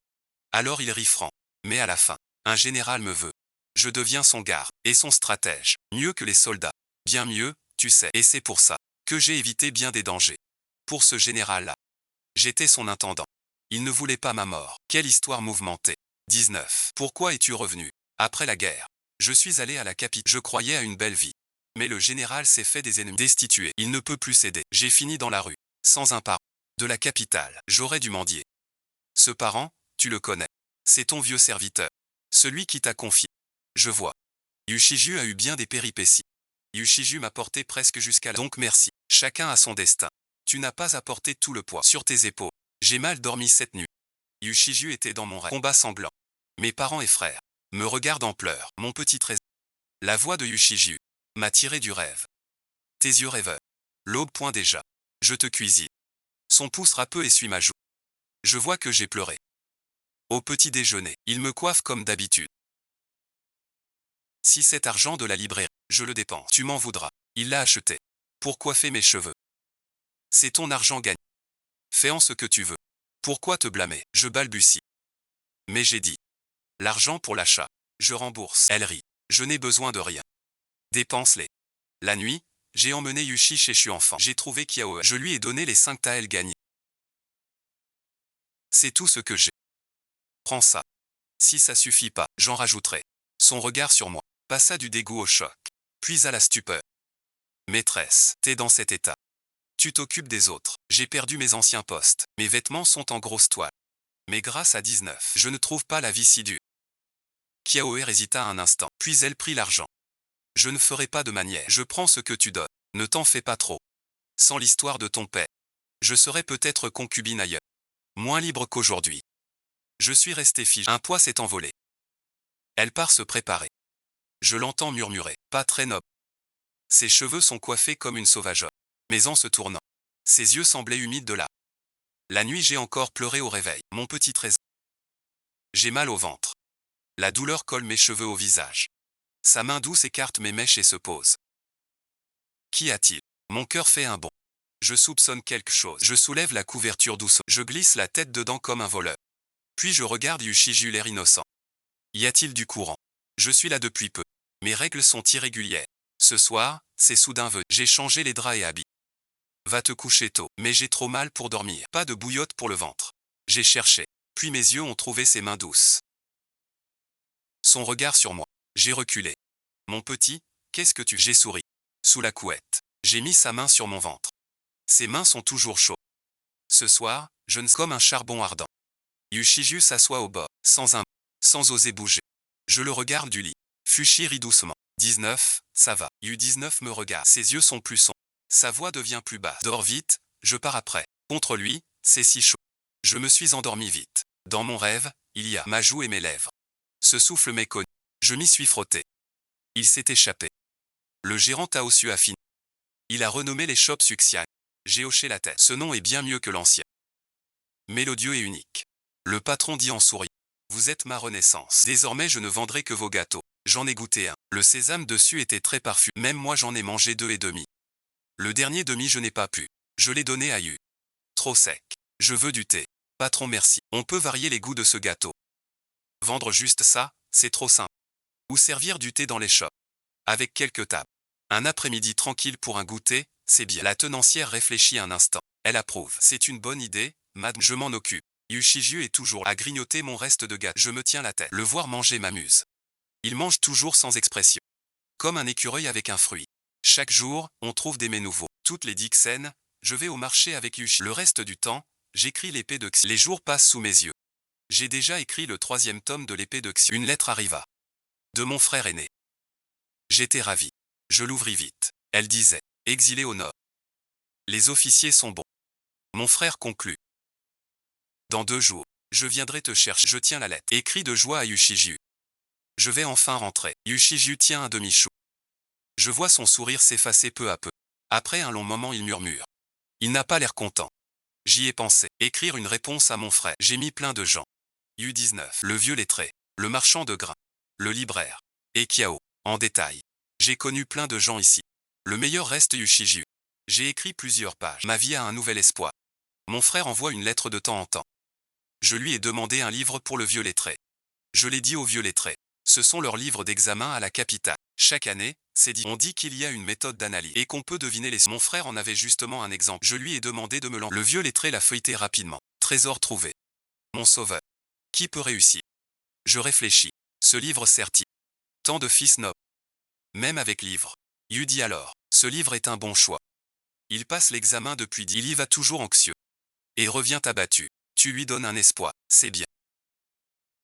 Alors il rit franc. Mais à la fin, un général me veut. Je deviens son garde, et son stratège. Mieux que les soldats. Bien mieux, tu sais. Et c'est pour ça que j'ai évité bien des dangers. Pour ce général-là, j'étais son intendant. Il ne voulait pas ma mort. Quelle histoire mouvementée. 19. Pourquoi es-tu revenu? Après la guerre. Je suis allé à la capitale. Je croyais à une belle vie. Mais le général s'est fait des ennemis. Destitué. Il ne peut plus céder. J'ai fini dans la rue. Sans un parent. De la capitale. J'aurais dû mendier. Ce parent, tu le connais. C'est ton vieux serviteur. Celui qui t'a confié. Je vois. Yushiju a eu bien des péripéties. Yushiju m'a porté presque jusqu'à là. Donc merci. Chacun a son destin. Tu n'as pas apporté tout le poids sur tes épaules. J'ai mal dormi cette nuit. Yushiju était dans mon rêve. Combat sanglant. Mes parents et frères me regardent en pleurs. Mon petit trésor. La voix de Yushiju m'a tiré du rêve. Tes yeux rêveurs. L'aube point déjà. Je te cuisine. Son pouce râpeux essuie ma joue. Je vois que j'ai pleuré. Au petit déjeuner, il me coiffe comme d'habitude. Si cet argent de la librairie, je le dépense, tu m'en voudras. Il l'a acheté. Pour coiffer mes cheveux. C'est ton argent gagné. Fais en ce que tu veux. Pourquoi te blâmer? Je balbutie. Mais j'ai dit. L'argent pour l'achat. Je rembourse. Elle rit. Je n'ai besoin de rien. Dépense-les. La nuit, j'ai emmené Yushi chez Chuenfant. J'ai trouvé Kiao. Je lui ai donné les 5 taels gagnés. C'est tout ce que j'ai. Prends ça. Si ça suffit pas, j'en rajouterai. Son regard sur moi passa du dégoût au choc, puis à la stupeur. Maîtresse, t'es dans cet état. Tu t'occupes des autres. J'ai perdu mes anciens postes. Mes vêtements sont en grosse toile. Mais grâce à 19, je ne trouve pas la vie si dure. Kiaoer hésita un instant, puis elle prit l'argent. Je ne ferai pas de manière. Je prends ce que tu donnes. Ne t'en fais pas trop. Sans l'histoire de ton père, je serais peut-être concubine ailleurs. Moins libre qu'aujourd'hui. Je suis resté figé. Un poids s'est envolé. Elle part se préparer. Je l'entends murmurer. Pas très noble. Ses cheveux sont coiffés comme une sauvageonne. Mais en se tournant, ses yeux semblaient humides de là. La nuit j'ai encore pleuré au réveil. Mon petit trésor. J'ai mal au ventre. La douleur colle mes cheveux au visage. Sa main douce écarte mes mèches et se pose. Qu'y a-t-il? Mon cœur fait un bond. Je soupçonne quelque chose. Je soulève la couverture doucement. Je glisse la tête dedans comme un voleur. Puis je regarde Yushiju l'air innocent. Y a-t-il du courant? Je suis là depuis peu. Mes règles sont irrégulières. Ce soir, c'est soudain venu. J'ai changé les draps et habits. Va te coucher tôt. Mais j'ai trop mal pour dormir. Pas de bouillotte pour le ventre. J'ai cherché. Puis mes yeux ont trouvé ses mains douces. Son regard sur moi. J'ai reculé. Mon petit, qu'est-ce que tu... J'ai souri. Sous la couette. J'ai mis sa main sur mon ventre. Ses mains sont toujours chaudes. Ce soir, je ne suis comme un charbon ardent. Yushiju s'assoit au bord, sans oser bouger. Je le regarde du lit. Fushi rit doucement. 19, ça va. Yu19 me regarde. Ses yeux sont plus sombres. Sa voix devient plus basse. Dors vite, je pars après. Contre lui, c'est si chaud. Je me suis endormi vite. Dans mon rêve, il y a ma joue et mes lèvres. Ce souffle m'est connu. Je m'y suis frotté. Il s'est échappé. Le gérant Taosu a fini. Il a renommé les shops Suxian. J'ai hoché la tête. Ce nom est bien mieux que l'ancien. Mélodieux et unique. Le patron dit en souriant. Vous êtes ma renaissance. Désormais je ne vendrai que vos gâteaux. J'en ai goûté un. Le sésame dessus était très parfumé. Même moi j'en ai mangé 2,5. Le dernier demi je n'ai pas pu. Je l'ai donné à Yu. Trop sec. Je veux du thé. Patron merci. On peut varier les goûts de ce gâteau. Vendre juste ça, c'est trop simple. Ou servir du thé dans les shops. Avec quelques tables. Un après-midi tranquille pour un goûter, c'est bien. La tenancière réfléchit un instant. Elle approuve. C'est une bonne idée, madame. Je m'en occupe. Yushiju est toujours là à grignoter mon reste de gâteau. Je me tiens la tête. Le voir manger m'amuse. Il mange toujours sans expression. Comme un écureuil avec un fruit. Chaque jour, on trouve des mets nouveaux. Toutes les dixaines, je vais au marché avec Yushiju. Le reste du temps, j'écris l'épée de Xi. Les jours passent sous mes yeux. J'ai déjà écrit le 3e tome de l'épée de Xi. Une lettre arriva. De mon frère aîné. J'étais ravi. Je l'ouvris vite. Elle disait, exilé au nord. Les officiers sont bons. Mon frère conclut. Dans 2 jours, je viendrai te chercher. Je tiens la lettre. Écrit de joie à Yushiju. Je vais enfin rentrer. Yushiju tient un demi-chou. Je vois son sourire s'effacer peu à peu. Après un long moment il murmure. Il n'a pas l'air content. J'y ai pensé. Écrire une réponse à mon frère. J'ai mis plein de gens. Yu19. Le vieux lettré. Le marchand de grains. Le libraire. Et Kiao. En détail. J'ai connu plein de gens ici. Le meilleur reste Yushiju. J'ai écrit plusieurs pages. Ma vie a un nouvel espoir. Mon frère envoie une lettre de temps en temps. Je lui ai demandé un livre pour le vieux lettré. Je l'ai dit au vieux lettré. Ce sont leurs livres d'examen à la capitale. Chaque année, c'est dit. On dit qu'il y a une méthode d'analyse et qu'on peut deviner les... Mon frère en avait justement un exemple. Je lui ai demandé de me l'en... Le vieux lettré l'a feuilleté rapidement. Trésor trouvé. Mon sauveur. Qui peut réussir? Je réfléchis. Ce livre sert-il? Tant de fils nobles. Même avec livre. Yu dit alors. Ce livre est un bon choix. Il passe l'examen depuis 10. Il y va toujours anxieux. Et revient abattu. Tu lui donnes un espoir. C'est bien.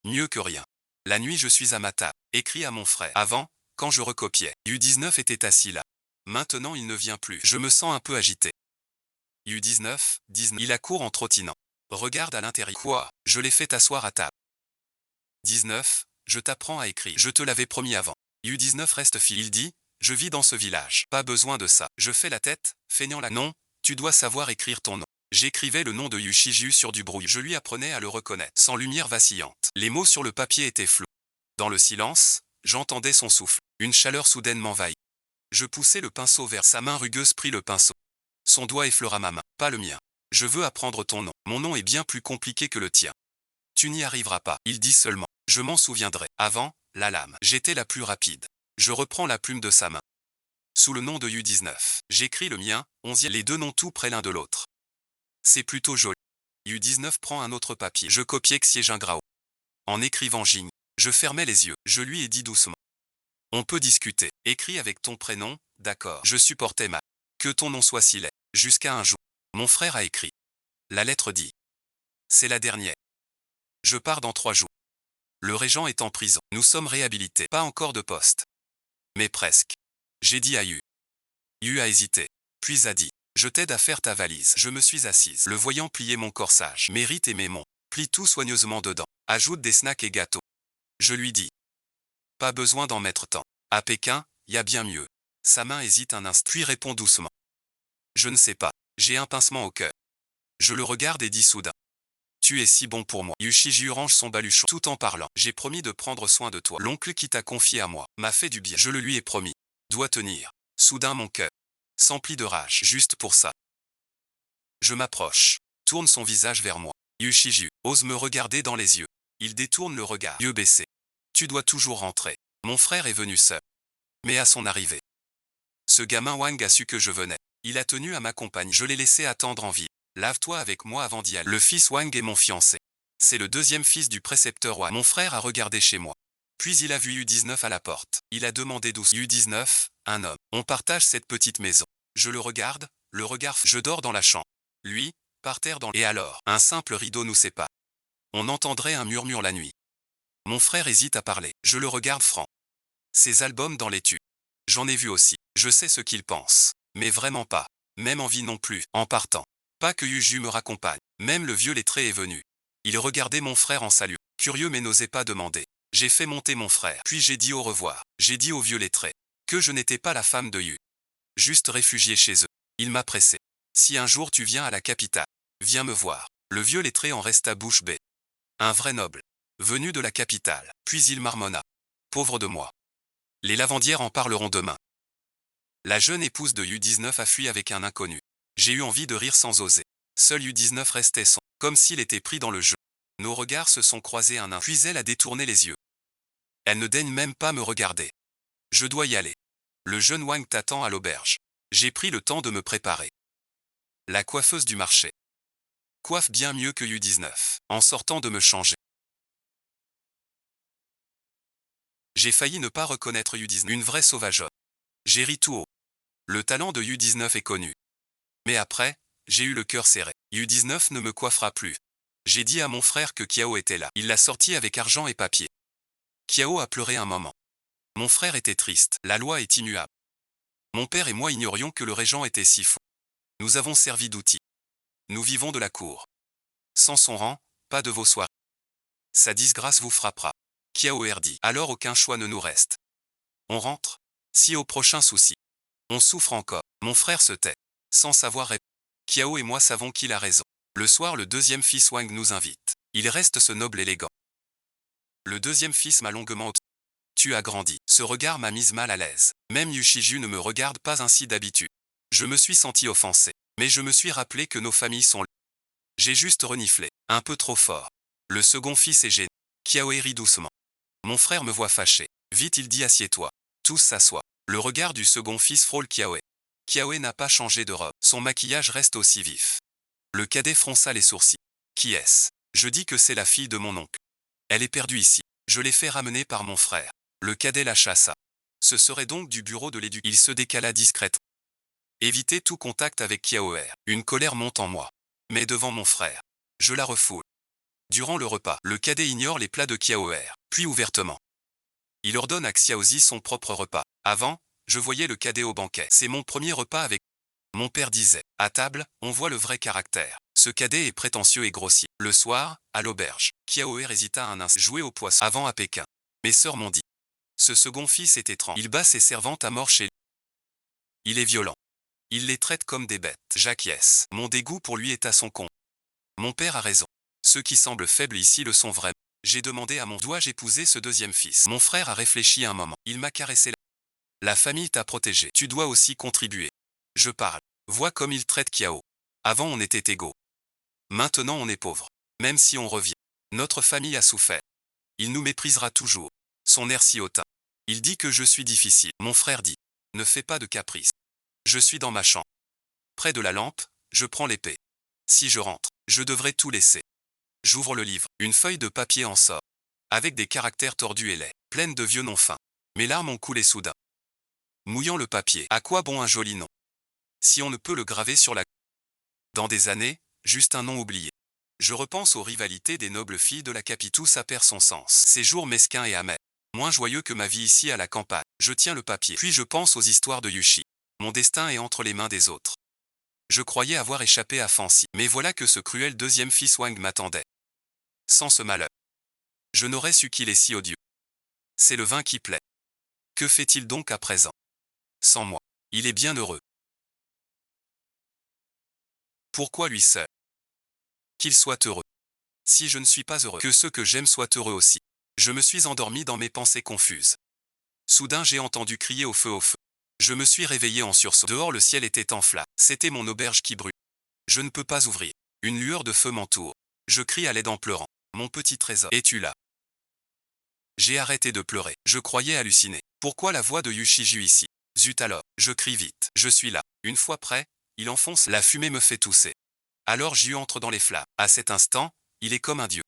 Mieux que rien. La nuit je suis à ma table. Écrit à mon frère. Avant, quand je recopiais, Yu19 était assis là. Maintenant il ne vient plus. Je me sens un peu agité. Yu19, 19. Il accourt en trottinant. Regarde à l'intérieur. Quoi? Je l'ai fait t'asseoir à table. 19. Je t'apprends à écrire. Je te l'avais promis avant. Yu19 reste fil. Il dit, je vis dans ce village. Pas besoin de ça. Je fais la tête, feignant la... Non, tu dois savoir écrire ton nom. J'écrivais le nom de Yushiju sur du brouillon. Je lui apprenais à le reconnaître, sans lumière vacillante. Les mots sur le papier étaient flous. Dans le silence, j'entendais son souffle. Une chaleur soudaine m'envahit. Je poussai le pinceau vers sa main rugueuse prit le pinceau. Son doigt effleura ma main, pas le mien. Je veux apprendre ton nom. Mon nom est bien plus compliqué que le tien. Tu n'y arriveras pas. Il dit seulement. Je m'en souviendrai. Avant, la lame. J'étais la plus rapide. Je reprends la plume de sa main. Sous le nom de Yu19. J'écris le mien, 11e. Les deux noms tout près l'un de l'autre. C'est plutôt joli. Yu19 prend un autre papier. Je copiais Xie Jingrao. En écrivant Jing. Je fermais les yeux. Je lui ai dit doucement. On peut discuter. Écris avec ton prénom, d'accord. Je supportais mal. Que ton nom soit si laid. Jusqu'à un jour. Mon frère a écrit. La lettre dit. C'est la dernière. Je pars dans 3 jours. Le régent est en prison. Nous sommes réhabilités. Pas encore de poste. Mais presque. J'ai dit à Yu. Yu a hésité. Puis a dit. Je t'aide à faire ta valise. Je me suis assise. Le voyant plier mon corsage. Mérite et Mémon. Plie tout soigneusement dedans. Ajoute des snacks et gâteaux. Je lui dis. Pas besoin d'en mettre tant. À Pékin, y a bien mieux. Sa main hésite un instant, puis répond doucement. Je ne sais pas. J'ai un pincement au cœur. Je le regarde et dis soudain. Tu es si bon pour moi. Yu Shiju range son baluchon tout en parlant. J'ai promis de prendre soin de toi. L'oncle qui t'a confié à moi m'a fait du bien. Je le lui ai promis. Dois tenir. Soudain mon cœur s'emplit de rage. Juste pour ça. Je m'approche. Tourne son visage vers moi. Yu Shiju ose me regarder dans les yeux. Il détourne le regard. Yeux baissés. Tu dois toujours rentrer. Mon frère est venu seul. Mais à son arrivée. Ce gamin Wang a su que je venais. Il a tenu à ma compagnie. Je l'ai laissé attendre en ville. Lave-toi avec moi avant d'y aller. Le fils Wang est mon fiancé. C'est le deuxième fils du précepteur Wang. Mon frère a regardé chez moi. Puis il a vu U19 à la porte. Il a demandé doucement. U19, un homme. On partage cette petite maison. Je le regarde, le regard. Je dors dans la chambre. Lui, par terre dans. Et alors, un simple rideau nous sépare. On entendrait un murmure la nuit. Mon frère hésite à parler. Je le regarde franc. Ses albums dans les tubes. J'en ai vu aussi. Je sais ce qu'il pense. Mais vraiment pas. Même en vie non plus. En partant. Pas que Yuju me raccompagne. Même le vieux lettré est venu. Il regardait mon frère en saluant. Curieux mais n'osait pas demander. J'ai fait monter mon frère. Puis j'ai dit au revoir. J'ai dit au vieux lettré que je n'étais pas la femme de Yu. Juste réfugié chez eux. Il m'a pressé. Si un jour tu viens à la capitale, viens me voir. Le vieux lettré en resta bouche bée. Un vrai noble. Venu de la capitale. Puis il marmonna. Pauvre de moi. Les lavandières en parleront demain. La jeune épouse de U19 a fui avec un inconnu. J'ai eu envie de rire sans oser. Seul U19 restait son, comme s'il était pris dans le jeu. Nos regards se sont croisés un instant. Puis elle a détourné les yeux. Elle ne daigne même pas me regarder. Je dois y aller. Le jeune Wang t'attend à l'auberge. J'ai pris le temps de me préparer. La coiffeuse du marché. Coiffe bien mieux que U19. En sortant de me changer. J'ai failli ne pas reconnaître U19. Une vraie sauvageonne. J'ai ri tout haut. Le talent de U19 est connu. Mais après, j'ai eu le cœur serré. U19 ne me coiffera plus. J'ai dit à mon frère que Kiao était là. Il l'a sorti avec argent et papier. Kiao a pleuré un moment. Mon frère était triste. La loi est immuable. Mon père et moi ignorions que le régent était si fou. Nous avons servi d'outil. Nous vivons de la cour. Sans son rang, pas de vos soirées. Sa disgrâce vous frappera. Kiao dit. Alors aucun choix ne nous reste. On rentre. Si au prochain souci. On souffre encore. Mon frère se tait. Sans savoir répondre. Kiao et moi savons qu'il a raison. Le soir, le deuxième fils Wang nous invite. Il reste ce noble élégant. Le deuxième fils m'a longuement observé. Tu as grandi. Ce regard m'a mise mal à l'aise. Même Yushiju ne me regarde pas ainsi d'habitude. Je me suis senti offensé. Mais je me suis rappelé que nos familles sont. J'ai juste reniflé. Un peu trop fort. Le second fils est gêné. Kiao rit doucement. Mon frère me voit fâché. Vite il dit assieds-toi. Tous s'assoient. Le regard du second fils frôle Kiao. Kiao n'a pas changé de robe. Son maquillage reste aussi vif. Le cadet fronça les sourcils. Qui est-ce? Je dis que c'est la fille de mon oncle. Elle est perdue ici. Je l'ai fait ramener par mon frère. Le cadet la chassa. Ce serait donc du bureau de l'éducation. Il se décala discrètement. Éviter tout contact avec Kiaoer. Une colère monte en moi. Mais devant mon frère. Je la refoule. Durant le repas, le cadet ignore les plats de Kiaoer, puis ouvertement. Il ordonne à Xiaozi son propre repas. Avant, je voyais le cadet au banquet. C'est mon premier repas avec. Mon père disait. À table, on voit le vrai caractère. Ce cadet est prétentieux et grossier. Le soir, à l'auberge, Kiaoer hésita un instant. Jouer au poisson. Avant à Pékin. Mes sœurs m'ont dit. Ce second fils est étrange. Il bat ses servantes à mort chez lui. Il est violent. Il les traite comme des bêtes. J'acquiesce. Mon dégoût pour lui est à son compte. Mon père a raison. Ceux qui semblent faibles ici le sont vraiment. J'ai demandé à mon dois-je épouser ce deuxième fils. Mon frère a réfléchi un moment. Il m'a caressé la famille t'a protégé. Tu dois aussi contribuer. Je parle. Vois comme il traite Kiao. Avant on était égaux. Maintenant on est pauvres. Même si on revient. Notre famille a souffert. Il nous méprisera toujours. Son air si hautain. Il dit que je suis difficile. Mon frère dit. Ne fais pas de caprice. Je suis dans ma chambre. Près de la lampe, je prends l'épée. Si je rentre, je devrais tout laisser. J'ouvre le livre. Une feuille de papier en sort. Avec des caractères tordus et laids. Pleine de vieux noms fins. Mes larmes ont coulé soudain, mouillant le papier. À quoi bon un joli nom si on ne peut le graver sur la... Dans des années, juste un nom oublié. Je repense aux rivalités des nobles filles de la capitale, ça perd son sens. Ces jours mesquins et amers, moins joyeux que ma vie ici à la campagne. Je tiens le papier, puis je pense aux histoires de Yushi. Mon destin est entre les mains des autres. Je croyais avoir échappé à Fancy, mais voilà que ce cruel deuxième fils Wang m'attendait. Sans ce malheur, je n'aurais su qu'il est si odieux. C'est le vin qui plaît. Que fait-il donc à présent? Sans moi, il est bien heureux. Pourquoi lui seul? Qu'il soit heureux. Si je ne suis pas heureux, que ceux que j'aime soient heureux aussi. Je me suis endormi dans mes pensées confuses. Soudain j'ai entendu crier au feu au feu. Je me suis réveillé en sursaut. Dehors le ciel était en flammes. C'était mon auberge qui brûle. Je ne peux pas ouvrir. Une lueur de feu m'entoure. Je crie à l'aide en pleurant. Mon petit trésor, es-tu là? J'ai arrêté de pleurer. Je croyais halluciner. Pourquoi la voix de Yushiju ici? Zut alors, je crie vite. Je suis là. Une fois prêt, il enfonce. La fumée me fait tousser. Alors Jiu entre dans les flammes. À cet instant, il est comme un dieu.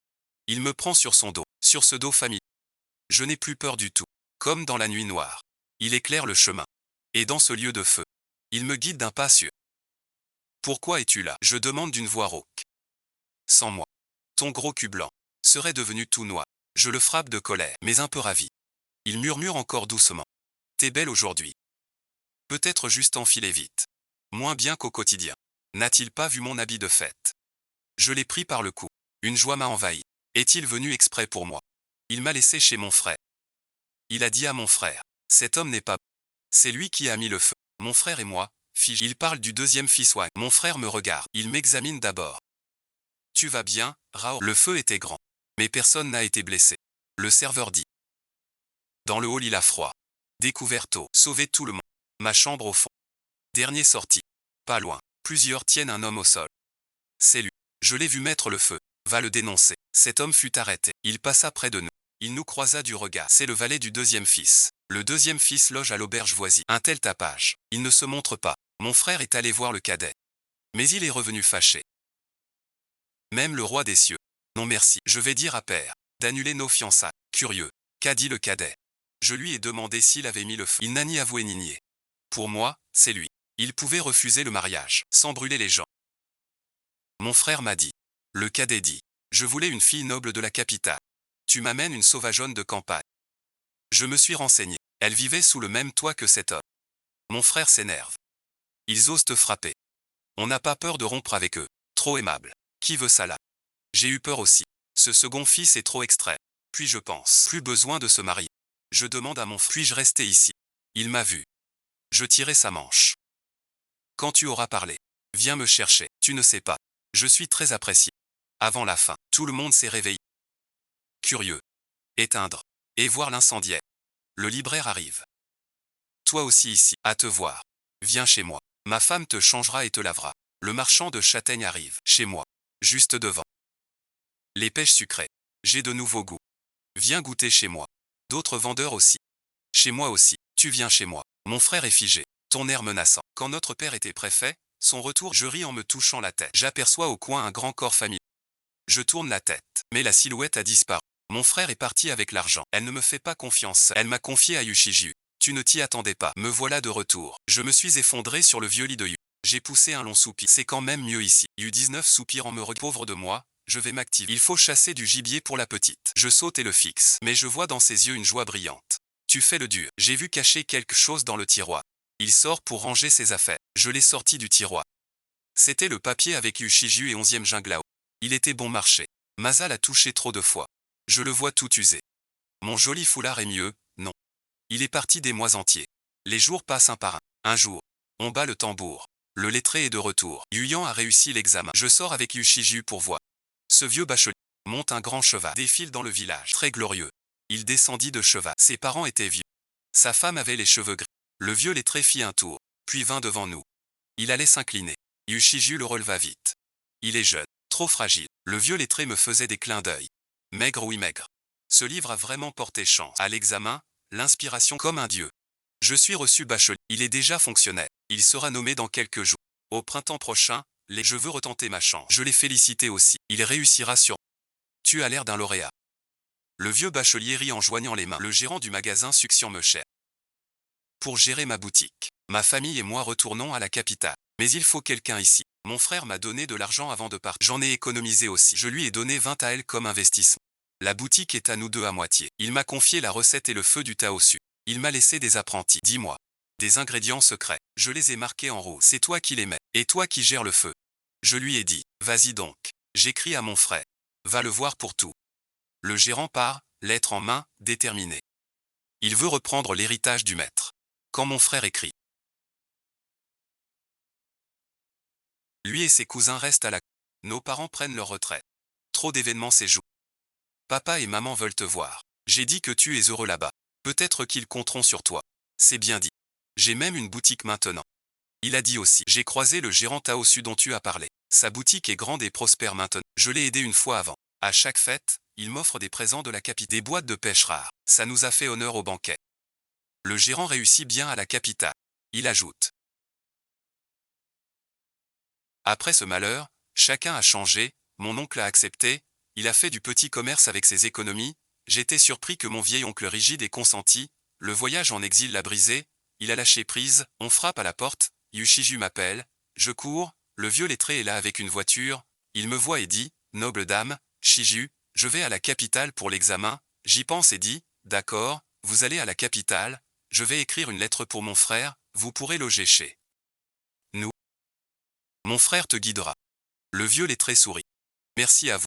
Il me prend sur son dos, sur ce dos familier. Je n'ai plus peur du tout. Comme dans la nuit noire. Il éclaire le chemin. Et dans ce lieu de feu, il me guide d'un pas sûr. Pourquoi es-tu là? Je demande d'une voix rauque. Sans moi, ton gros cul blanc serait devenu tout noir. Je le frappe de colère, mais un peu ravi. Il murmure encore doucement. T'es belle aujourd'hui. Peut-être juste enfilé vite. Moins bien qu'au quotidien. N'a-t-il pas vu mon habit de fête? Je l'ai pris par le cou. Une joie m'a envahi. Est-il venu exprès pour moi? Il m'a laissé chez mon frère. Il a dit à mon frère. Cet homme n'est pas bon. C'est lui qui a mis le feu. Mon frère et moi, fige. Il parle du deuxième fils Wang. Mon frère me regarde. Il m'examine d'abord. Tu vas bien, Rao? Le feu était grand. Mais personne n'a été blessé. Le serveur dit. Dans le hall il a froid. Découverto. Sauver tout le monde. Ma chambre au fond. Dernier sorti. Pas loin. Plusieurs tiennent un homme au sol. C'est lui. Je l'ai vu mettre le feu. Va le dénoncer. Cet homme fut arrêté. Il passa près de nous. Il nous croisa du regard. C'est le valet du deuxième fils. Le deuxième fils loge à l'auberge voisine. Un tel tapage. Il ne se montre pas. Mon frère est allé voir le cadet. Mais il est revenu fâché. Même le roi des cieux. Non merci. Je vais dire à père d'annuler nos fiançailles. Curieux. Qu'a dit le cadet? Je lui ai demandé s'il avait mis le feu. Il n'a ni avoué ni nié. Pour moi, c'est lui. Il pouvait refuser le mariage, sans brûler les gens. Mon frère m'a dit. Le cadet dit. Je voulais une fille noble de la capitale. Tu m'amènes une sauvageonne de campagne. Je me suis renseigné. Elle vivait sous le même toit que cet homme. Mon frère s'énerve. Ils osent te frapper. On n'a pas peur de rompre avec eux. Trop aimable. Qui veut ça là? J'ai eu peur aussi. Ce second fils est trop extrême. Puis je pense. Plus besoin de se marier. Je demande à mon frère. Puis-je rester ici? Il m'a vu. Je tirai sa manche. Quand tu auras parlé, viens me chercher. Tu ne sais pas. Je suis très apprécié. Avant la fin, tout le monde s'est réveillé. Curieux. Éteindre. Et voir l'incendiaire. Le libraire arrive. Toi aussi ici, à te voir. Viens chez moi. Ma femme te changera et te lavera. Le marchand de châtaignes arrive, chez moi. Juste devant. Les pêches sucrées. J'ai de nouveaux goûts. Viens goûter chez moi. D'autres vendeurs aussi. Chez moi aussi. Tu viens chez moi. Mon frère est figé. Ton air menaçant. Quand notre père était préfet, son retour, je ris en me touchant la tête. J'aperçois au coin un grand corps familier. Je tourne la tête, mais la silhouette a disparu. Mon frère est parti avec l'argent. Elle ne me fait pas confiance. Elle m'a confié à Yushiju. Tu ne t'y attendais pas. Me voilà de retour. Je me suis effondré sur le vieux lit de Yu. J'ai poussé un long soupir. C'est quand même mieux ici. Yu 19 soupire en me regardant. Pauvre de moi, je vais m'activer. Il faut chasser du gibier pour la petite. Je saute et le fixe. Mais je vois dans ses yeux une joie brillante. Tu fais le dur. J'ai vu cacher quelque chose dans le tiroir. Il sort pour ranger ses affaires. Je l'ai sorti du tiroir. C'était le papier avec Yushiju et 11e Jinglao. Il était bon marché. Maza l'a touché trop de fois. Je le vois tout usé. Mon joli foulard est mieux, non. Il est parti des mois entiers. Les jours passent un par un. Un jour, on bat le tambour. Le lettré est de retour. Yuyan a réussi l'examen. Je sors avec Yushiju pour voir. Ce vieux bachelier monte un grand cheval. Défile dans le village. Très glorieux. Il descendit de cheval. Ses parents étaient vieux. Sa femme avait les cheveux gris. Le vieux lettré fit un tour, puis vint devant nous. Il allait s'incliner. Yushiju le releva vite. Il est jeune, trop fragile. Le vieux lettré me faisait des clins d'œil. Maigre oui maigre. Ce livre a vraiment porté chance. À l'examen, l'inspiration comme un dieu. Je suis reçu bachelier. Il est déjà fonctionnaire. Il sera nommé dans quelques jours. Au printemps prochain, je veux retenter ma chance. Je l'ai félicité aussi. Il réussira sur... Tu as l'air d'un lauréat. Le vieux bachelier rit en joignant les mains. Le gérant du magasin suctionne me cher. Pour gérer ma boutique, ma famille et moi retournons à la capitale. Mais il faut quelqu'un ici. Mon frère m'a donné de l'argent avant de partir. J'en ai économisé aussi. Je lui ai donné 20 à elle comme investissement. La boutique est à nous deux à moitié. Il m'a confié la recette et le feu du taosu. Il m'a laissé des apprentis. Dis-moi. Des ingrédients secrets. Je les ai marqués en rouge. C'est toi qui les mets. Et toi qui gères le feu. Je lui ai dit. Vas-y donc. J'écris à mon frère. Va le voir pour tout. Le gérant part, lettre en main, déterminé. Il veut reprendre l'héritage du maître. Quand mon frère écrit. Lui et ses cousins restent à la... Nos parents prennent leur retraite. Trop d'événements ces jours. Papa et maman veulent te voir. J'ai dit que tu es heureux là-bas. Peut-être qu'ils compteront sur toi. C'est bien dit. J'ai même une boutique maintenant. Il a dit aussi. J'ai croisé le gérant Taosu dont tu as parlé. Sa boutique est grande et prospère maintenant. Je l'ai aidé une fois avant. À chaque fête, il m'offre des présents de la capitale. Des boîtes de pêche rares. Ça nous a fait honneur au banquet. Le gérant réussit bien à la capitale. Il ajoute. Après ce malheur, chacun a changé, mon oncle a accepté, il a fait du petit commerce avec ses économies, j'étais surpris que mon vieil oncle rigide ait consenti, le voyage en exil l'a brisé, il a lâché prise, on frappe à la porte, Yushiju m'appelle, je cours, le vieux lettré est là avec une voiture, il me voit et dit, noble dame, Shiju, je vais à la capitale pour l'examen, j'y pense et dit, d'accord, vous allez à la capitale, je vais écrire une lettre pour mon frère, vous pourrez loger chez nous. Mon frère te guidera. Le vieux lettré sourit. Merci à vous.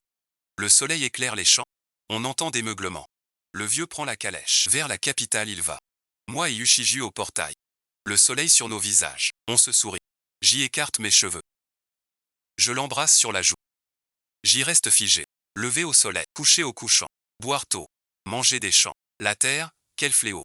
Le soleil éclaire les champs. On entend des meuglements. Le vieux prend la calèche. Vers la capitale il va. Moi et Yushiju au portail. Le soleil sur nos visages. On se sourit. J'y écarte mes cheveux. Je l'embrasse sur la joue. J'y reste figé. Levé au soleil. Couché au couchant. Boire tôt. Manger des champs. La terre, quel fléau.